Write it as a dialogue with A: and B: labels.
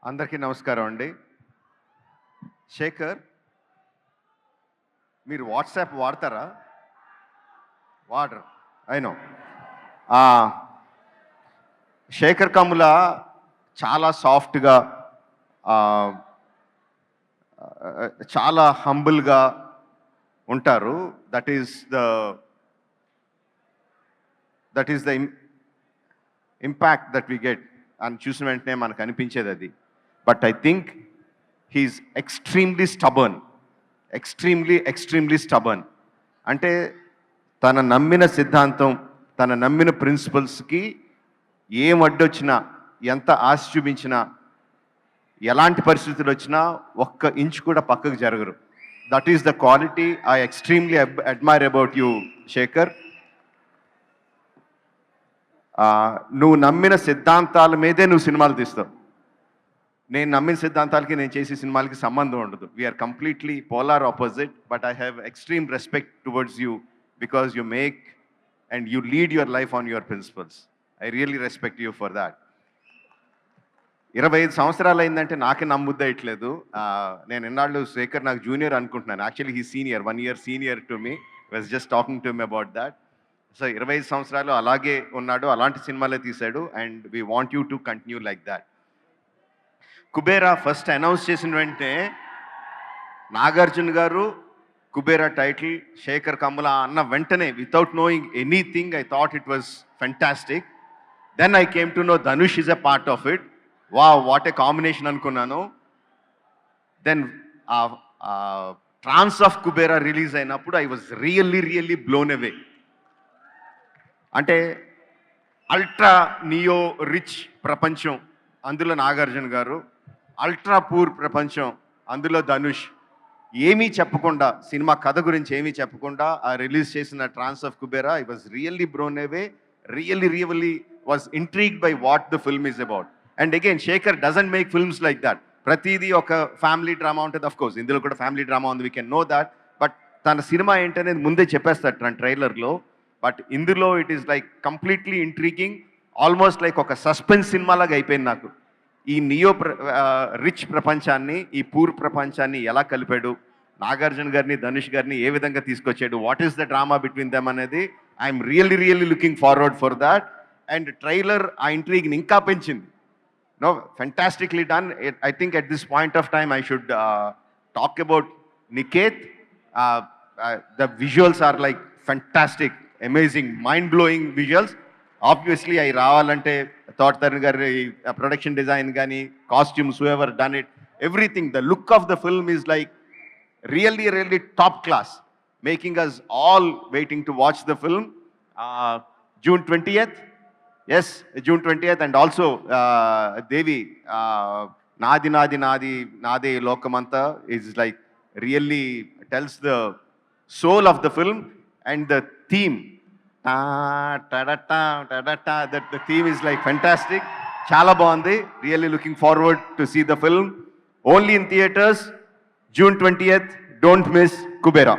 A: అందరికీ నమస్కారం అండి. శేఖర్, మీరు వాట్సాప్ వాడతారా? వాడరు, ఐ నో. శేఖర్ కమ్ముల చాలా సాఫ్ట్గా, చాలా హంబుల్గా ఉంటారు. That is the impact that we get అని చూసిన వెంటనే మనకు అనిపించేది అది. But I think he is extremely stubborn. అంటే తన నమ్మిన సిద్ధాంతం, తన నమ్మిన ప్రిన్సిపల్స్కి ఏం అడ్డొచ్చినా, ఎంత ఆశ చూపించినా, ఎలాంటి పరిస్థితులు వచ్చినా ఒక్క ఇంచు కూడా పక్కకు జరగరు. That is the quality I extremely admire about you Shekhar. నువ్వు నమ్మిన సిద్ధాంతాల మీదే నువ్వు సినిమాలు తీస్తావు. నేను నమ్మిన సిద్ధాంతాలకి, నేను చేసే సినిమాలకి సంబంధం ఉండదు. We are completely polar opposite. But I have extreme respect towards you because you make and you lead your life on your principles. I really respect you for that. 25 సంవత్సరాలు అయిందంటే నాకే నమ్ముద్దయట్లేదు. నేను ఎన్నాళ్ళు శేఖర్ నాకు జూనియర్ అనుకుంటున్నాను. Actually he senior, 1 year senior to me. Was just talking to me about that. So 25 సంవత్సరాలు అలాగే ఉన్నాడు, అలాంటి సినిమాలే తీశాడు. And we want you to continue like that. Kubera first announce చేసిన వెంటనే నాగార్జున గారు కుబేరా టైటిల్ శేఖర్ కమ్ముల అన్న వెంటనే, without knowing anything, I thought it was fantastic. Then I came to know Dhanush is a part of it. What a combination అనుకున్నాను. Then trance of Kubera release అయినప్పుడు I was really blown away. అంటే ultra neo rich ప్రపంచం, అందులో నాగార్జున గారు. Ultra poor ప్రపంచం, అందులో ధనుష్. ఏమీ చెప్పకుండా, సినిమా కథ గురించి ఏమీ చెప్పకుండా ఆ రిలీజ్ చేసిన trance of Kubera, I was really blown away. Really was intrigued by what the film is about. And again Shekhar doesn't make films like that. ప్రతిదీ ఒక ఫ్యామిలీ డ్రామా ఉంటుంది. ఆఫ్ కోర్స్ ఇందులో కూడా ఫ్యామిలీ డ్రామా ఉంది, we can know that. But తన cinema ఏంటనేది ముందే చెప్పేస్తాడు తన ట్రైలర్లో. బట్ ఇందులో it is like completely intriguing, almost like ఒక సస్పెన్స్ సినిమాలాగా అయిపోయింది నాకు. ఈ నియో రిచ్ ప్రపంచాన్ని, ఈ పూర్ ప్రపంచాన్ని ఎలా కలిపాడు, నాగార్జున గారిని, ధనుష్ గారిని ఏ విధంగా తీసుకొచ్చాడు, what is the drama between them అనేది I'm really looking forward for that. And trailer ఆ ఇంట్రీగ్ని ఇంకా పెంచింది. No, fantastically done. I think at this point of time I should talk about Niketh. The visuals are like fantastic, amazing, mind blowing visuals. Obviously అవి రావాలంటే తోటతరుణ్ గారి production design కానీ, costumes, whoever done it, everything, the look of the film is like really top class, making us all waiting to watch the film. June 20th, yes, June 20th. And also Devi, Nadi Nade Lokamanta is like really tells the soul of the film. And the theme, that the theme is like fantastic. Chala baagundi. Really looking forward to see the film. Only in theaters, June 20th. Don't miss Kubera.